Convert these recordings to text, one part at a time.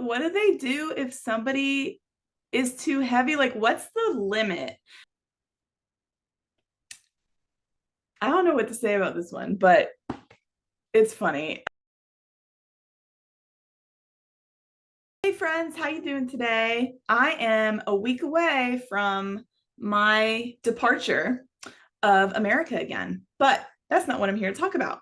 what do they do if somebody is too heavy? Like, what's the limit? I don't know what to say about this one, but it's funny. Hey friends, how you doing today? I am a week away from my departure of America again, but that's not what I'm here to talk about.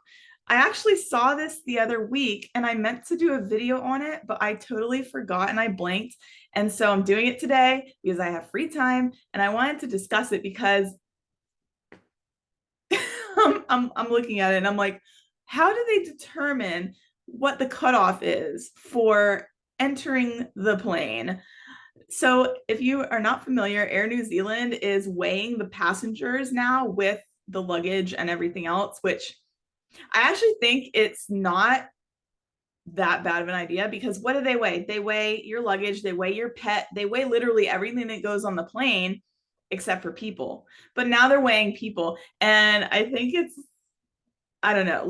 I actually saw this the other week and I meant to do a video on it, but I totally forgot and I blanked. And so I'm doing it today because I have free time and I wanted to discuss it because I'm looking at it and I'm like, how do they determine what the cutoff is for entering the plane? So if you are not familiar, Air New Zealand is weighing the passengers now with the luggage and everything else, which I actually think it's not that bad of an idea because what do they weigh? They weigh your luggage, they weigh your pet, they weigh literally everything that goes on the plane except for people. But now they're weighing people. And I think I don't know,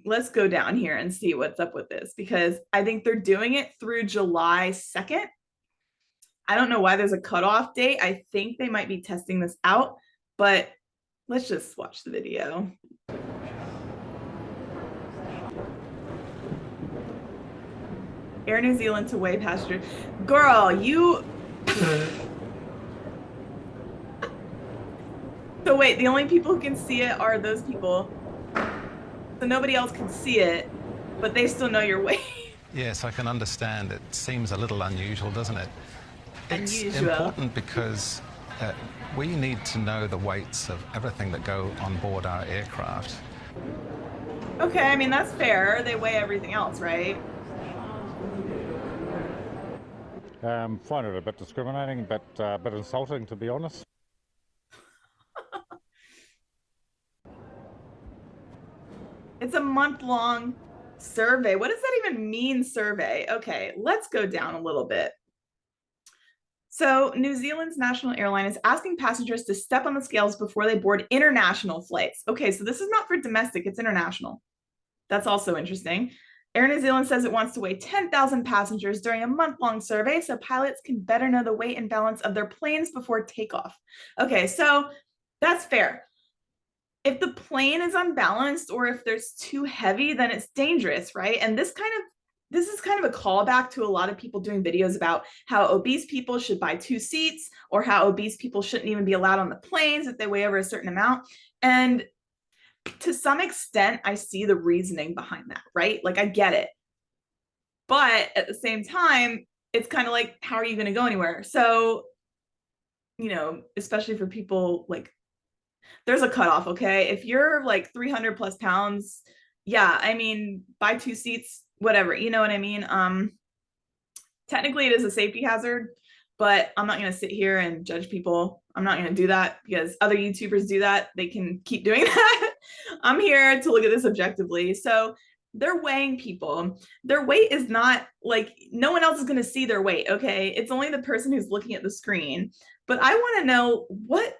let's go down here and see what's up with this because I think they're doing it through July 2nd. I don't know why there's a cutoff date. I think they might be testing this out, but let's just watch the video. Air New Zealand to weigh passengers. Girl, you... So wait, the only people who can see it are those people. So nobody else can see it, but they still know your weight. Yes, I can understand. It seems a little unusual, doesn't it? It's important because we need to know the weights of everything that go on board our aircraft. Okay, I mean, that's fair. They weigh everything else, right? Find it a bit discriminating, but a bit insulting, to be honest. It's a month-long survey. What does that even mean, survey? Okay, let's go down a little bit. So New Zealand's national airline is asking passengers to step on the scales before they board international flights. Okay, so this is not for domestic, it's international. That's also interesting. Air New Zealand says it wants to weigh 10,000 passengers during a month-long survey so pilots can better know the weight and balance of their planes before takeoff. Okay, so that's fair. If the plane is unbalanced or if there's too heavy, then it's dangerous, right? And this is kind of a callback to a lot of people doing videos about how obese people should buy 2 seats or how obese people shouldn't even be allowed on the planes if they weigh over a certain amount. And to some extent, I see the reasoning behind that, right? Like I get it. But at the same time, it's kind of like, how are you going to go anywhere? So, you know, especially for people like, there's a cutoff, okay? If you're like 300 plus pounds, yeah, I mean, buy 2 seats, whatever, you know what I mean? Technically it is a safety hazard, but I'm not going to sit here and judge people. I'm not going to do that because other YouTubers do that. They can keep doing that. I'm here to look at this objectively. So they're weighing people. Their weight is not like, no one else is going to see their weight, okay? It's only the person who's looking at the screen. But I want to know, what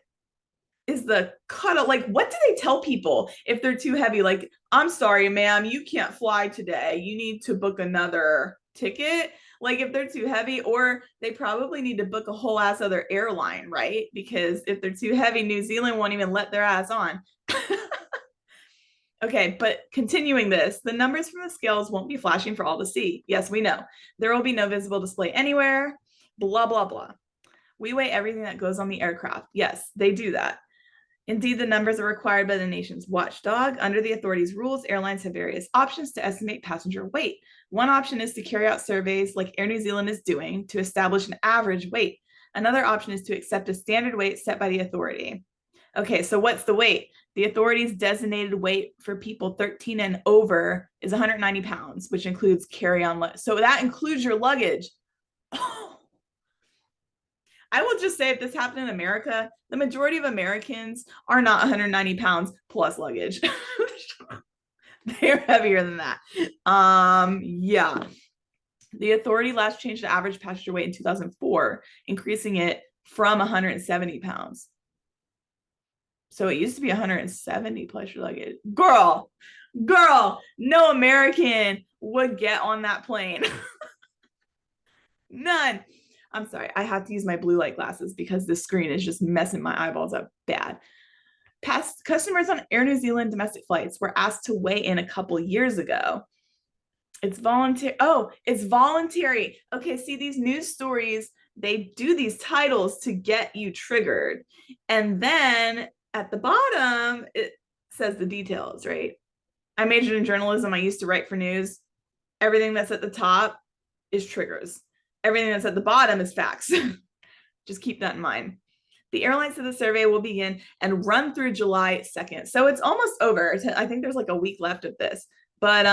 is the cutoff? Like, what do they tell people if they're too heavy? Like, I'm sorry, ma'am, you can't fly today. You need to book another ticket. Like if they're too heavy, or they probably need to book a whole ass other airline, right? Because if they're too heavy, New Zealand won't even let their ass on. Okay, but continuing this, the numbers from the scales won't be flashing for all to see. Yes, we know. There will be no visible display anywhere, blah, blah, blah. We weigh everything that goes on the aircraft. Yes, they do that. Indeed, the numbers are required by the nation's watchdog. Under the authority's rules, airlines have various options to estimate passenger weight. One option is to carry out surveys like Air New Zealand is doing to establish an average weight. Another option is to accept a standard weight set by the authority. Okay, so what's the weight? The authority's designated weight for people 13 and over is 190 pounds, which includes carry-on. So that includes your luggage. I will just say, if this happened in America, the majority of Americans are not 190 pounds plus luggage. They're heavier than that. Yeah. The authority last changed the average passenger weight in 2004, increasing it from 170 pounds. So it used to be 170 plus your luggage. Girl, no American would get on that plane. None. I'm sorry. I have to use my blue light glasses because this screen is just messing my eyeballs up bad. Past customers on Air New Zealand domestic flights were asked to weigh in a couple years ago. It's voluntary. Oh, it's voluntary. Okay, see, these news stories, they do these titles to get you triggered. And then at the bottom, it says the details, right? I majored in journalism. I used to write for news. Everything that's at the top is triggers. Everything that's at the bottom is facts. Just keep that in mind. The airlines of the survey will begin and run through July 2nd. So it's almost over. I think there's like a week left of this. But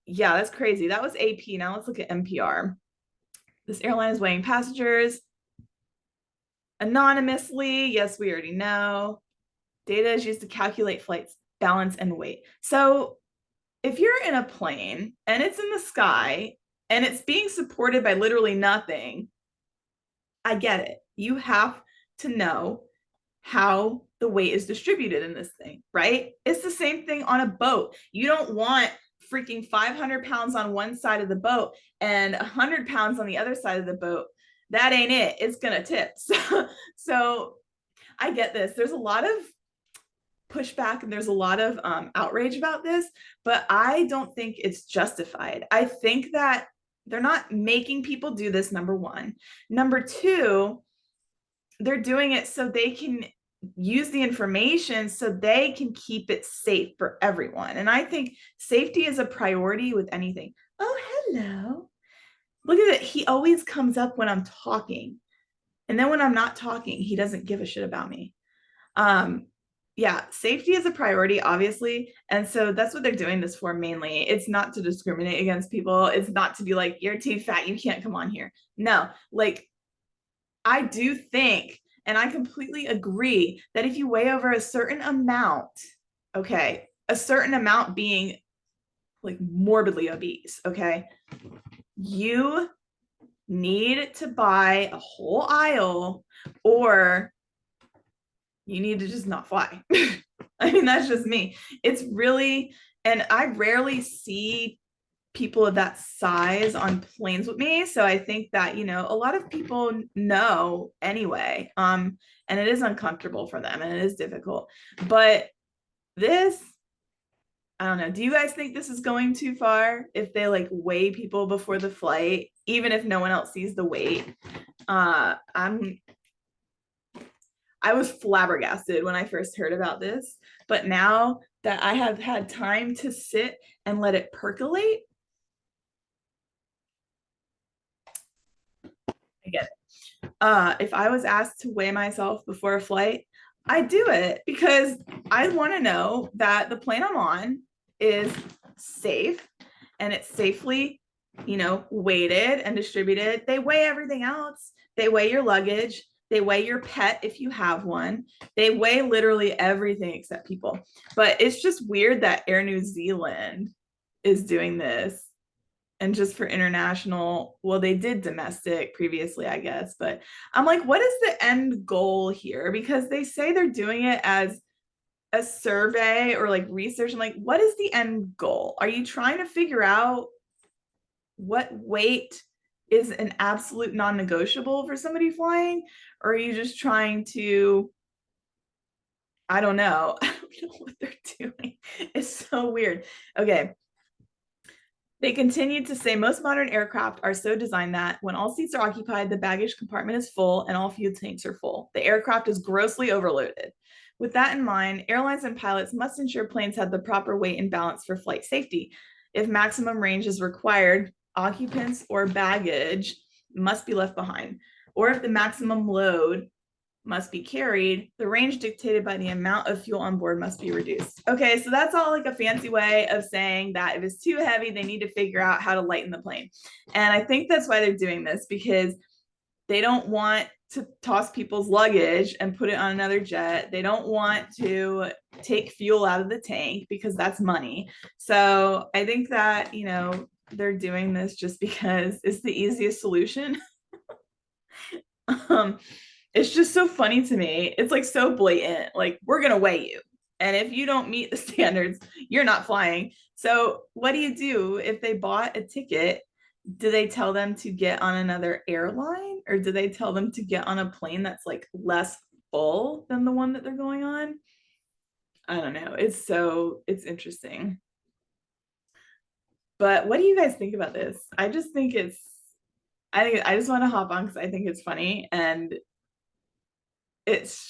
yeah, that's crazy. That was AP. Now let's look at NPR. This airline is weighing passengers anonymously. Yes, we already know. Data is used to calculate flights, balance, and weight. So if you're in a plane and it's in the sky and it's being supported by literally nothing, I get it. You have to know how the weight is distributed in this thing, right? It's the same thing on a boat. You don't want freaking 500 pounds on one side of the boat and 100 pounds on the other side of the boat. That ain't it. It's going to tip. So I get this. There's a lot of pushback and there's a lot of outrage about this, but I don't think it's justified. I think that they're not making people do this, number one. Number two, they're doing it so they can use the information so they can keep it safe for everyone. And I think safety is a priority with anything. Oh, hello. Look at it. He always comes up when I'm talking. And then when I'm not talking, he doesn't give a shit about me. Yeah, safety is a priority, obviously. And so that's what they're doing this for mainly. It's not to discriminate against people. It's not to be like, you're too fat, you can't come on here. No, like, I do think, and I completely agree, that if you weigh over a certain amount, okay, a certain amount being like morbidly obese, okay, you need to buy a whole aisle or you need to just not fly. I mean, that's just me. It's really, and I rarely see people of that size on planes with me. So I think that, you know, a lot of people know anyway. And it is uncomfortable for them and it is difficult. But this, I don't know. Do you guys think this is going too far if they like weigh people before the flight, even if no one else sees the weight? I was flabbergasted when I first heard about this, but now that I have had time to sit and let it percolate, I get it. If I was asked to weigh myself before a flight, I do it because I want to know that the plane I'm on is safe and it's safely, you know, weighted and distributed. They weigh everything else. They weigh your luggage. They weigh your pet if you have one. They weigh literally everything except people. But it's just weird that Air New Zealand is doing this. And just for international, well, they did domestic previously, I guess. But I'm like, what is the end goal here? Because they say they're doing it as a survey or like research. I'm like, what is the end goal? Are you trying to figure out what weight is an absolute non-negotiable for somebody flying? Or are you just trying to, I don't know. I don't know what they're doing. It's so weird. Okay. They continued to say most modern aircraft are so designed that when all seats are occupied, the baggage compartment is full and all fuel tanks are full. The aircraft is grossly overloaded. With that in mind, airlines and pilots must ensure planes have the proper weight and balance for flight safety. If maximum range is required, occupants or baggage must be left behind. Or if the maximum load must be carried, the range dictated by the amount of fuel on board must be reduced. Okay, so that's all like a fancy way of saying that if it's too heavy, they need to figure out how to lighten the plane. And I think that's why they're doing this, because they don't want to toss people's luggage and put it on another jet. They don't want to take fuel out of the tank because that's money. So I think that, you know, they're doing this just because it's the easiest solution. It's just so funny to me. It's like so blatant, like we're going to weigh you. And if you don't meet the standards, you're not flying. So what do you do if they bought a ticket do they tell them to get on another airline, or do they tell them to get on a plane that's like less full than the one that they're going on? I don't know. It's interesting. But what do you guys think about this? I just want to hop on because I think it's funny, and it's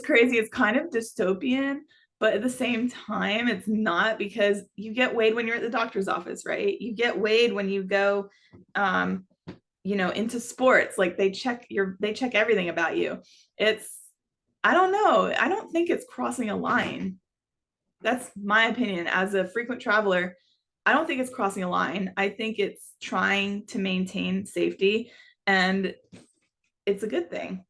crazy. It's kind of dystopian, but at the same time, it's not, because you get weighed when you're at the doctor's office, right? You get weighed when you go, into sports. Like they check everything about you. I don't know. I don't think it's crossing a line. That's my opinion as a frequent traveler. I don't think it's crossing a line. I think it's trying to maintain safety, and it's a good thing.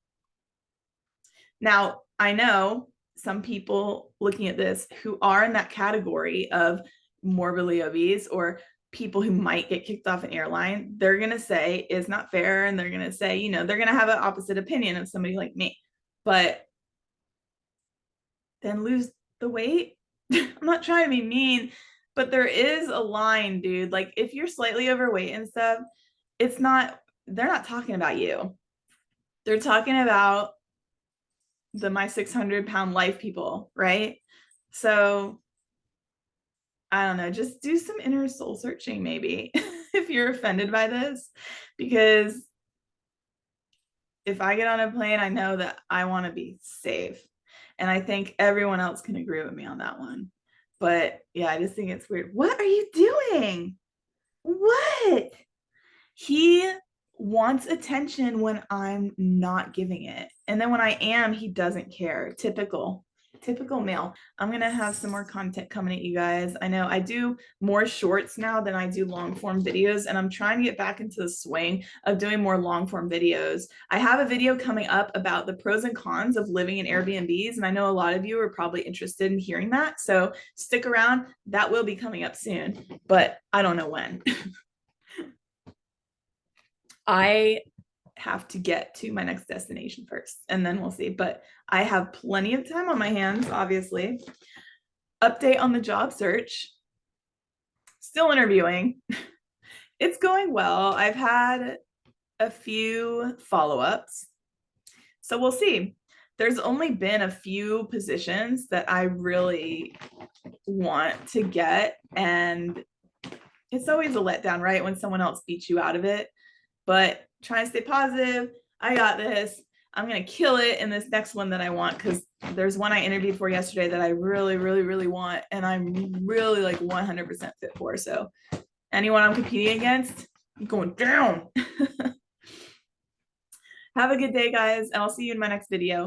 Now, I know some people looking at this who are in that category of morbidly obese, or people who might get kicked off an airline. They're going to say it's not fair, and they're going to say, they're going to have an opposite opinion of somebody like me. But then lose the weight. I'm not trying to be mean, but there is a line, dude. Like if you're slightly overweight and stuff, they're not talking about you. They're talking about my 600-pound life people, right? So I don't know, just do some inner soul searching maybe if you're offended by this, because if I get on a plane, I know that I want to be safe. And I think everyone else can agree with me on that one. But yeah, I just think it's weird. What are you doing? What? He wants attention when I'm not giving it. And then when I am, he doesn't care. Typical male. I'm going to have some more content coming at you guys. I know I do more shorts now than I do long form videos, and I'm trying to get back into the swing of doing more long form videos. I have a video coming up about the pros and cons of living in Airbnbs, and I know a lot of you are probably interested in hearing that. So stick around. That will be coming up soon, but I don't know when. I have to get to my next destination first, and then we'll see. But I have plenty of time on my hands, obviously. Update on the job search. Still interviewing. It's going well. I've had a few follow-ups, so we'll see. There's only been a few positions that I really want to get, and it's always a letdown, right, when someone else beats you out of it. But try and stay positive. I got this. I'm going to kill it in this next one that I want, because there's one I interviewed for yesterday that I really, really, really want, and I'm really like 100% fit for. So anyone I'm competing against, I'm going down. Have a good day, guys, and I'll see you in my next video.